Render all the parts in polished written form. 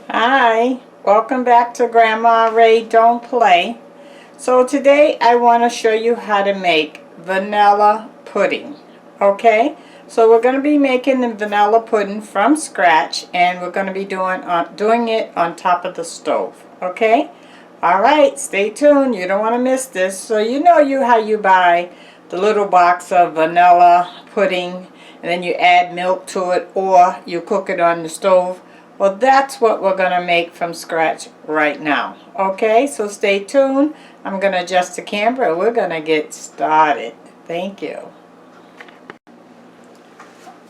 Hi, welcome back to Grandma Ray Don't Play. So today I want to show you how to make vanilla pudding. Okay, so we're going to be making the vanilla pudding from scratch, and we're going to be doing it on top of the stove. Okay, alright, stay tuned, you don't want to miss this. So you know how you buy the little box of vanilla pudding and then you add milk to it, or you cook it on the stove. Well, that's what we're going to make from scratch right now. Okay, so stay tuned. I'm going to adjust the camera. We're going to get started. Thank you.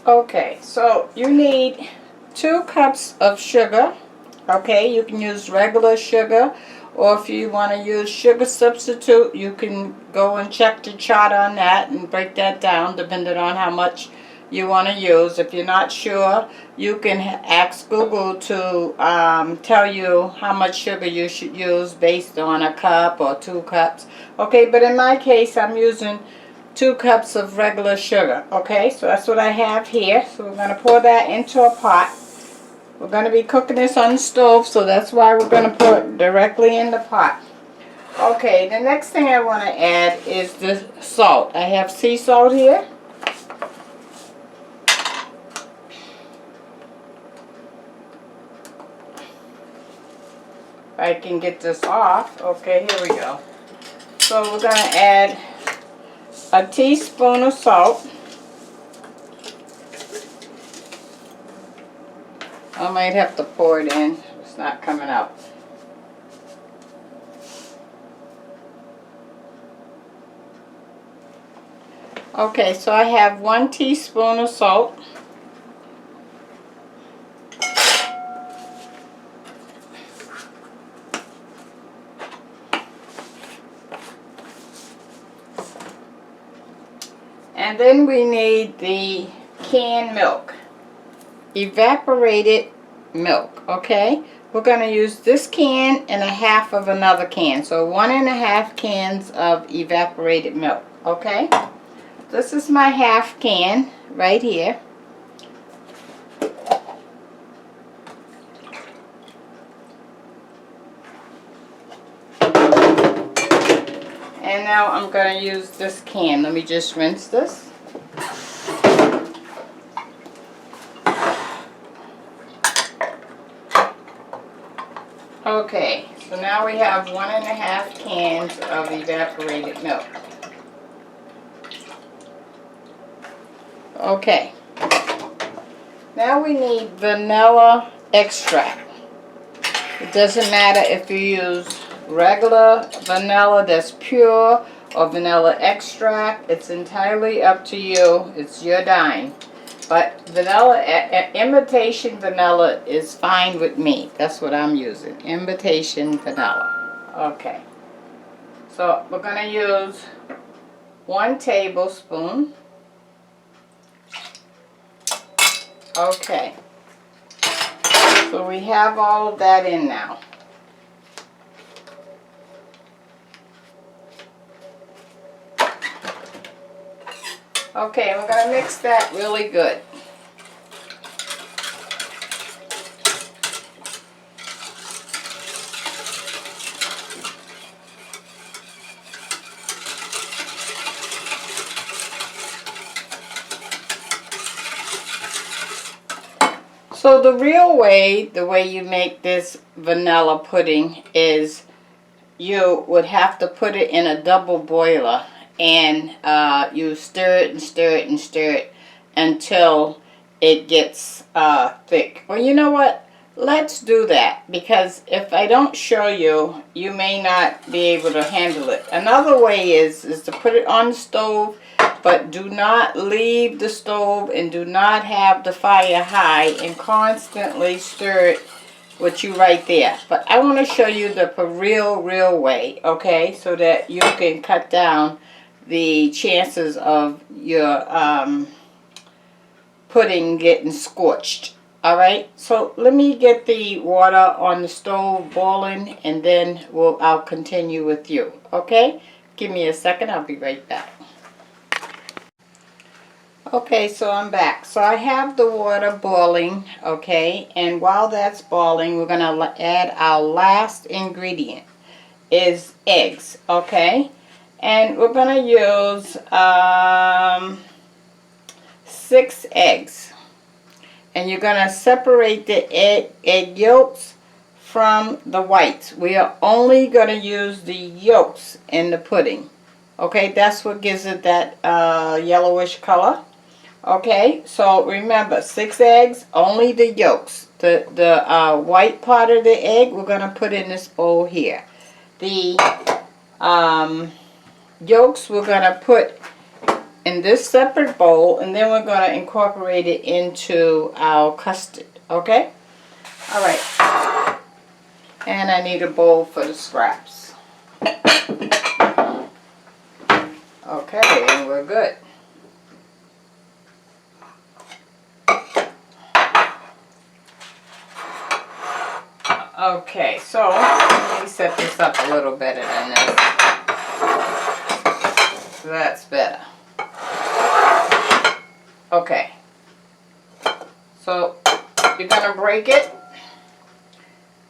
Okay, so you need 2 cups of sugar. Okay, you can use regular sugar, or if you want to use sugar substitute, you can go and check the chart on that and break that down depending on how much you want to use. If you're not sure, you can ask Google to tell you how much sugar you should use based on a cup or 2 cups. Okay, but in my case, I'm using 2 cups of regular sugar. Okay, so that's what I have here. So we're going to pour that into a pot. We're going to be cooking this on the stove, so that's why we're going to put it directly in the pot. Okay, the next thing I want to add is the salt. I have sea salt here. If I can get this off. Okay, here we go. So we're going to add a teaspoon of salt. I might have to pour it in. It's not coming out. Okay, so I have 1 teaspoon of salt. And then we need the canned milk. Evaporated milk, okay? We're going to use this can and a half of another can. So 1.5 cans of evaporated milk, okay? This is my half can right here. And now I'm going to use this can. Let me just rinse this. Okay, so now we have 1.5 cans of evaporated milk. Okay, now we need vanilla extract. It doesn't matter if you use regular vanilla that's pure or vanilla extract. It's entirely up to you. It's your dime. But vanilla, imitation vanilla is fine with me. That's what I'm using. Imitation vanilla. Okay. So we're going to use 1 tablespoon. Okay. So we have all of that in now. Okay, we're going to mix that really good. So the real way, the way you make this vanilla pudding is you would have to put it in a double boiler, and you stir it and stir it and stir it until it gets thick. Well, you know what? Let's do that, because if I don't show you, you may not be able to handle it. Another way is to put it on the stove, but do not leave the stove and do not have the fire high, and constantly stir it with you right there. But I want to show you the real way, okay, so that you can cut down the chances of your pudding getting scorched. Alright, so let me get the water on the stove boiling, and then I'll continue with you. Okay, give me a second, I'll be right back. Okay, so I'm back. So I have the water boiling, okay, and while that's boiling, we're gonna add our last ingredient, is eggs, okay, and we're gonna use 6 eggs, and you're gonna separate the egg yolks from the whites. We are only gonna use the yolks in the pudding, okay. That's what gives it that yellowish color. Okay, so remember, 6 eggs, only the yolks. The white part of the egg we're going to put in this bowl here. The yolks we're going to put in this separate bowl, and then we're going to incorporate it into our custard. Okay? Alright. And I need a bowl for the scraps. Okay, and we're good. Okay, so let me set this up a little better than this. So that's better. Okay. So you're going to break it,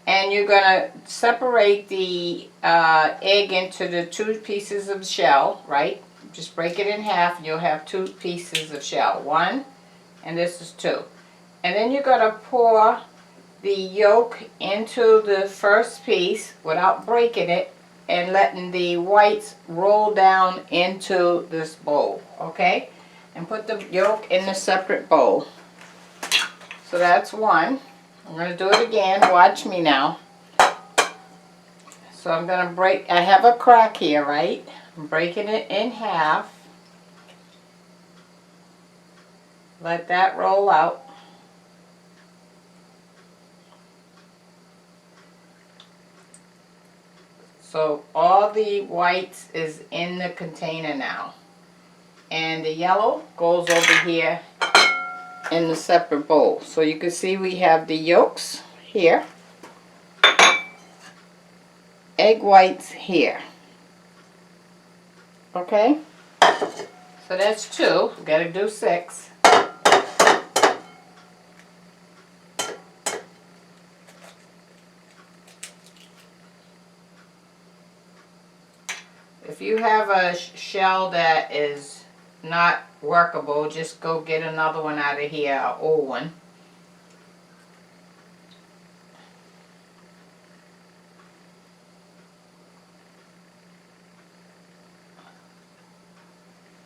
and you're going to separate the egg into the 2 pieces of shell, right? Just break it in half and you'll have 2 pieces of shell. 1, and this is 2. And then you're going to pour the yolk into the first piece without breaking it and letting the whites roll down into this bowl, okay? And put the yolk in a separate bowl. So that's 1. I'm going to do it again. Watch me now. So I'm going to break, I have a crack here, right? I'm breaking it in half. Let that roll out. So all the whites is in the container now. And the yellow goes over here in the separate bowl. So you can see we have the yolks here. Egg whites here. Okay? So that's 2. We gotta do 6. If you have a shell that is not workable, just go get another one out of here, an old one.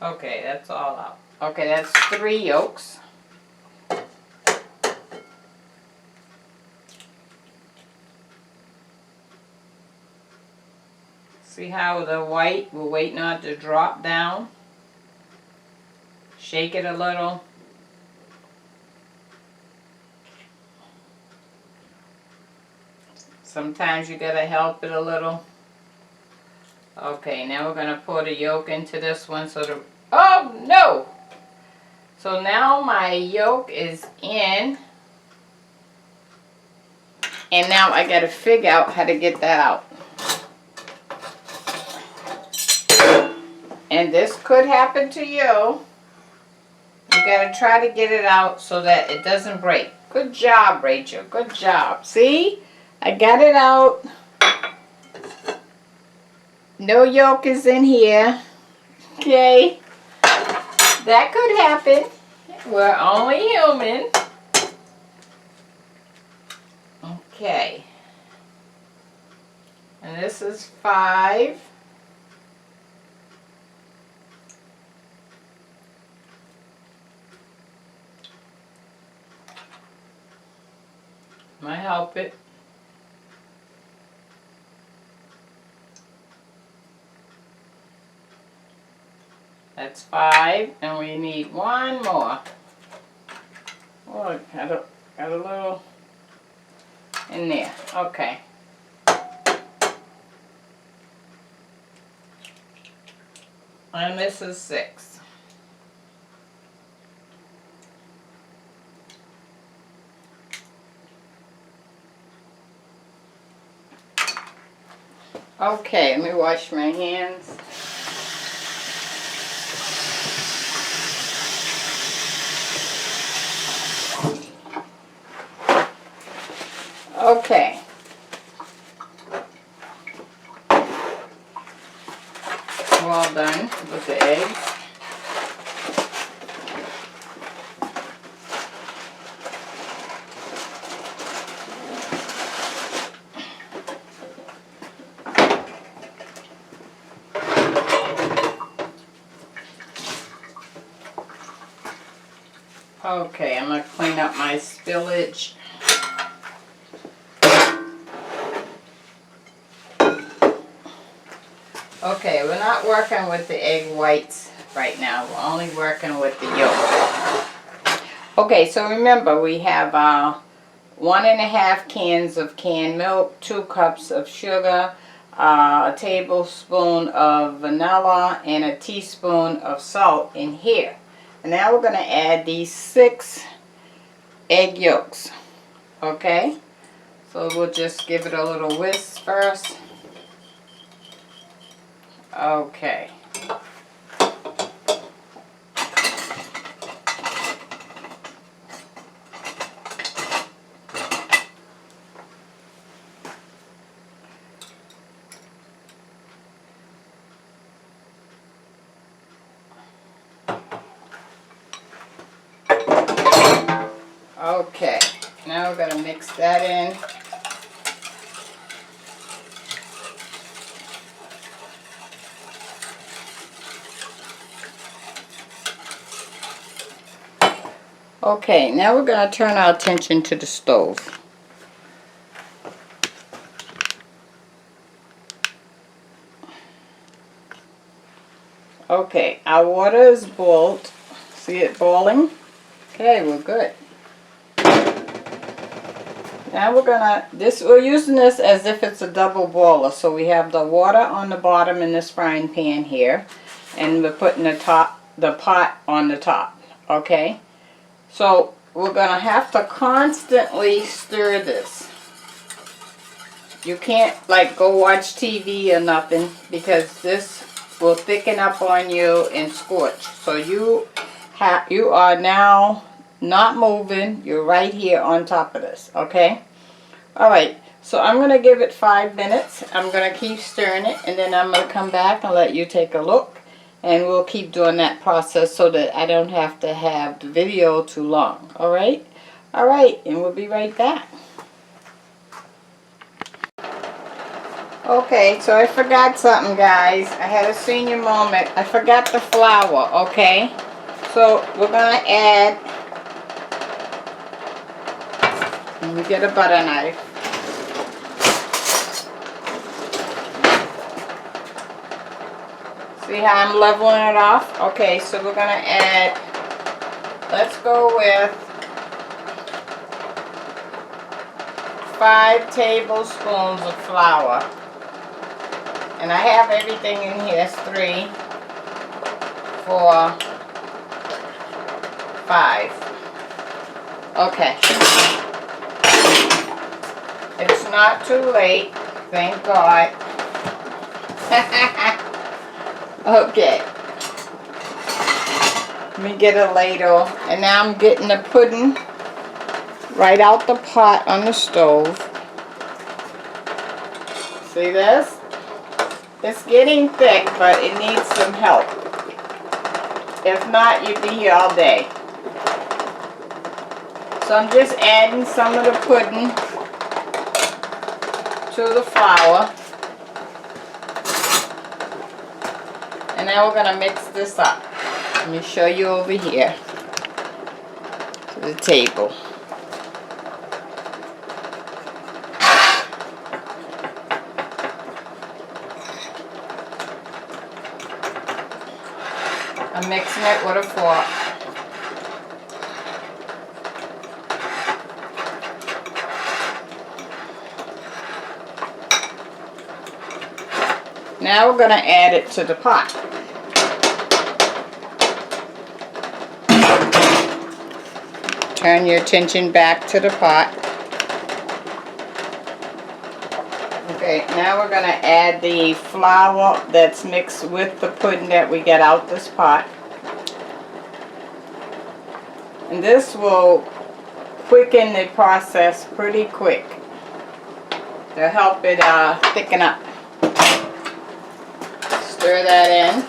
Okay, that's all out. Okay, that's 3 yolks. See how the white, we're waiting on it to drop down. Shake it a little. Sometimes you gotta help it a little. Okay, now we're gonna pour the yolk into this one so the, oh no! So now my yolk is in. And now I gotta figure out how to get that out. And this could happen to you. You gotta try to get it out so that it doesn't break. Good job, Rachel. Good job. See? I got it out. No yolk is in here. Okay. That could happen. We're only human. Okay. And this is 5. Might help it. That's 5, and we need 1 more. Oh, got a little in there. Okay. And this is 6. Okay, let me wash my hands. Okay. We're all done with the eggs. Okay, I'm going to clean up my spillage. Okay, we're not working with the egg whites right now. We're only working with the yolk. Okay, so remember we have 1.5 cans of canned milk, 2 cups of sugar, a tablespoon of vanilla, and a teaspoon of salt in here. And now we're going to add these 6 egg yolks. Okay, so we'll just give it a little whisk first. Okay. Okay, now we're going to mix that in. Okay, now we're going to turn our attention to the stove. Okay, our water is boiled. See it boiling? Okay, we're good. Now we're using this as if it's a double boiler. So we have the water on the bottom in this frying pan here, and we're putting the pot on the top. Okay? So we're going to have to constantly stir this. You can't like go watch TV or nothing, because this will thicken up on you and scorch. So you are now not moving. You're right here on top of this. Okay? Alright, so I'm going to give it 5 minutes. I'm going to keep stirring it, and then I'm going to come back and let you take a look. And we'll keep doing that process so that I don't have to have the video too long. Alright? Alright, and we'll be right back. Okay, so I forgot something, guys. I had a senior moment. I forgot the flour, okay? So we're going to add... Let me get a butter knife. See how I'm leveling it off? Okay, so we're going to add, let's go with 5 tablespoons of flour. And I have everything in here. It's 3, 4, 5. Okay. It's not too late, thank God. Okay. Let me get a ladle. And now I'm getting the pudding right out the pot on the stove. See this? It's getting thick, but it needs some help. If not, you'd be here all day. So I'm just adding some of the pudding to the flour. And now we're going to mix this up. Let me show you over here to the table. I'm mixing it with a fork. Now we're going to add it to the pot. Turn your attention back to the pot. Okay, now we're going to add the flour that's mixed with the pudding that we get out this pot. And this will quicken the process pretty quick. to help it thicken up. Stir that in.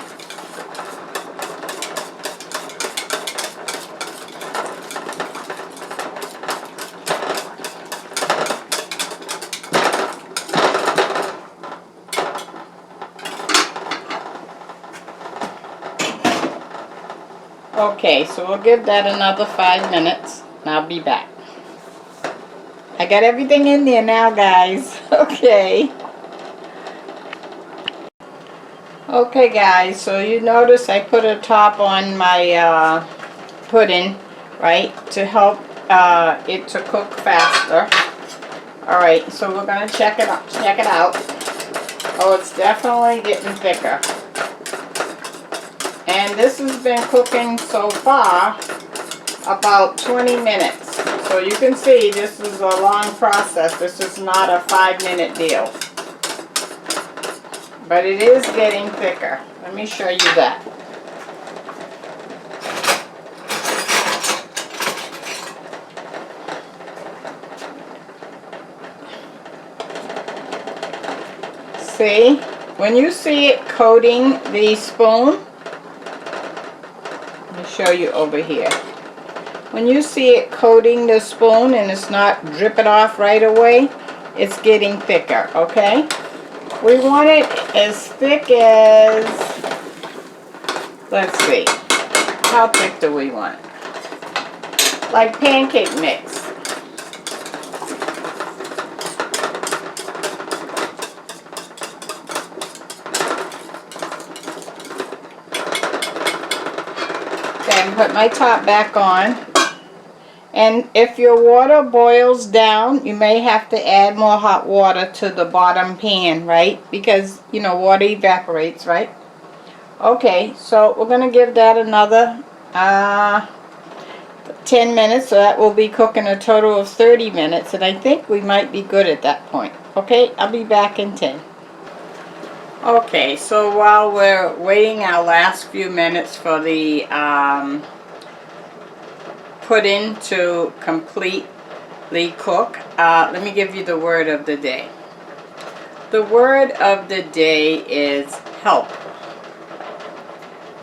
Okay, so we'll give that another 5 minutes and I'll be back. I got everything in there now, guys. Okay. Okay, guys, so you notice I put a top on my pudding, right, to help it to cook faster. Alright, so we're going to check it out. Oh, it's definitely getting thicker. And this has been cooking so far about 20 minutes. So you can see this is a long process. This is not a 5-minute deal. But it is getting thicker. Let me show you that. See? When you see it coating the spoon, let me show you over here. When you see it coating the spoon and it's not dripping off right away, it's getting thicker, okay? We want it as thick as, let's see, how thick do we want it? Like pancake mix. Then put my top back on. And if your water boils down, you may have to add more hot water to the bottom pan, right? Because, you know, water evaporates, right? Okay, so we're going to give that another 10 minutes. So that will be cooking a total of 30 minutes. And I think we might be good at that point. Okay, I'll be back in 10. Okay, so while we're waiting our last few minutes for the pudding to completely cook, let me give you the word of the day. The word of the day is help.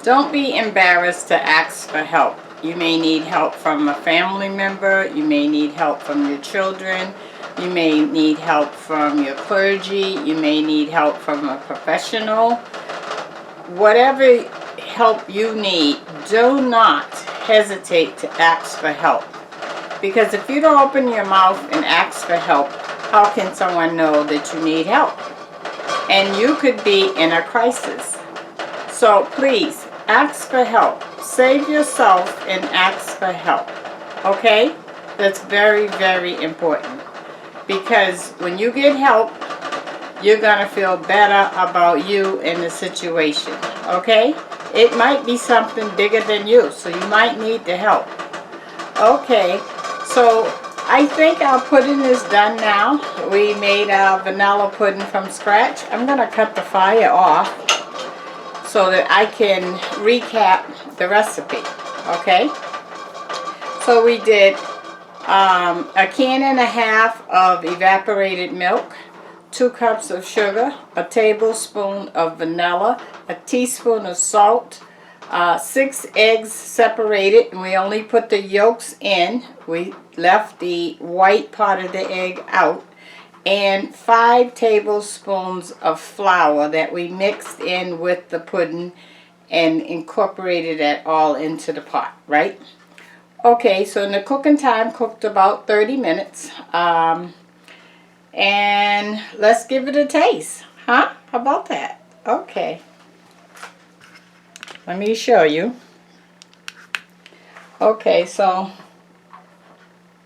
Don't be embarrassed to ask for help. You may need help from a family member, you may need help from your children, you may need help from your clergy, you may need help from a professional. Whatever help you need, do not hesitate to ask for help. Because if you don't open your mouth and ask for help, how can someone know that you need help? And you could be in a crisis. So please, ask for help. Save yourself and ask for help. Okay? That's very, very important. Because when you get help, you're going to feel better about you in the situation. Okay? It might be something bigger than you, so you might need the help. Okay, so I think our pudding is done now. We made our vanilla pudding from scratch. I'm going to cut the fire off so that I can recap the recipe. Okay? So we did a can and a half of evaporated milk, 2 cups of sugar, a tablespoon of vanilla, a teaspoon of salt, 6 eggs separated, and we only put the yolks in. We left the white part of the egg out, and 5 tablespoons of flour that we mixed in with the pudding and incorporated it all into the pot, right? Okay, so in the cooking time, cooked about 30 minutes. And let's give it a taste. Huh? How about that? Okay. Let me show you. Okay, so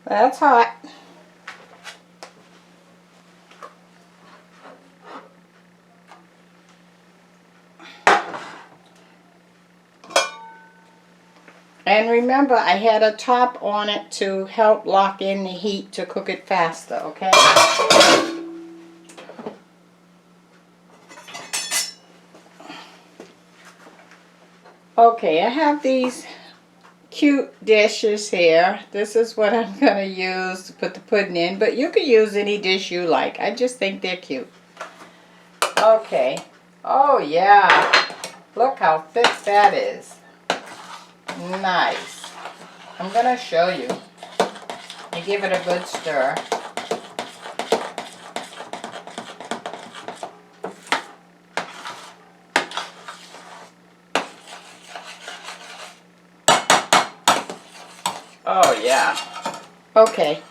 that's hot. And remember, I had a top on it to help lock in the heat to cook it faster, okay? Okay, I have these cute dishes here. This is what I'm going to use to put the pudding in, but you can use any dish you like. I just think they're cute. Okay. Oh yeah. Look how thick that is. Nice. I'm going to show you. You give it a good stir. Oh yeah. Okay.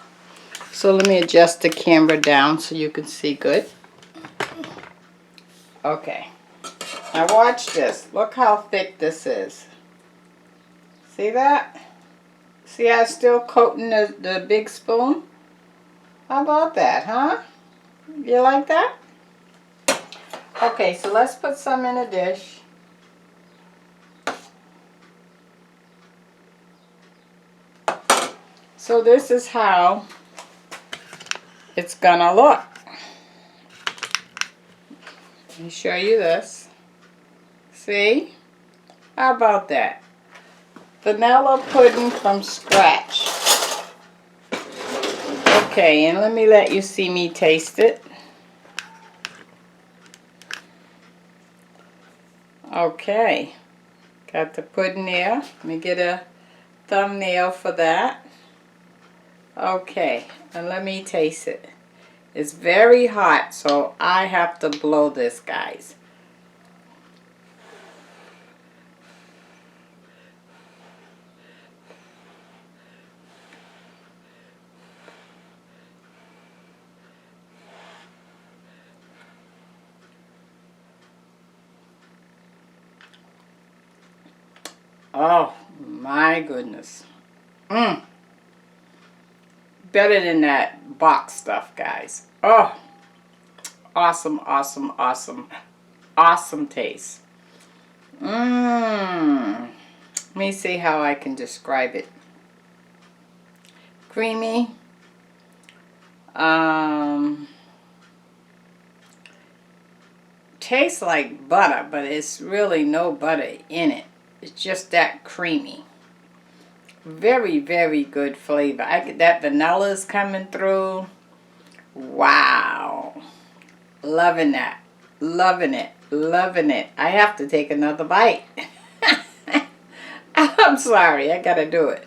So let me adjust the camera down so you can see good. Okay. Now watch this. Look how thick this is. See that? See how it's still coating the big spoon? How about that, huh? You like that? Okay, so let's put some in a dish. So this is how it's gonna look. Let me show you this. See? How about that? Vanilla pudding from scratch. Okay, and let me let you see me taste it. Okay, got the pudding there. Let me get a thumbnail for that. Okay, and let me taste it. It's very hot, so I have to blow this, guys. Oh my goodness. Better than that box stuff, guys. Oh, awesome, awesome, awesome. Awesome taste. Let me see how I can describe it. Creamy. Tastes like butter, but it's really no butter in it. It's just that creamy. Very, very good flavor. That vanilla is coming through. Wow. Loving that. Loving it. Loving it. I have to take another bite. I'm sorry. I gotta do it.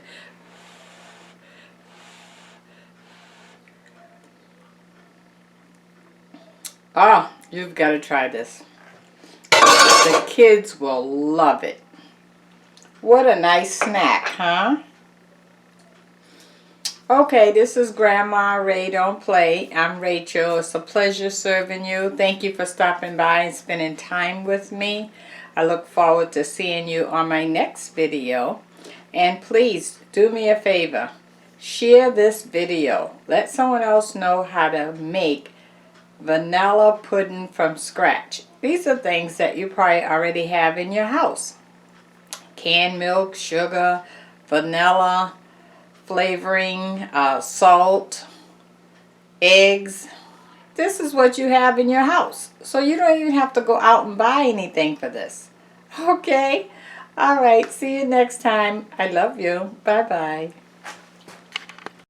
Oh, you've got to try this. The kids will love it. What a nice snack, huh? Okay, this is Grandma Ray Don't Play. I'm Rachel. It's a pleasure serving you. Thank you for stopping by and spending time with me. I look forward to seeing you on my next video. And please do me a favor. Share this video. Let someone else know how to make vanilla pudding from scratch. These are things that you probably already have in your house. Canned milk, sugar, vanilla, flavoring, salt, eggs. This is what you have in your house. So you don't even have to go out and buy anything for this. Okay? All right. See you next time. I love you. Bye-bye.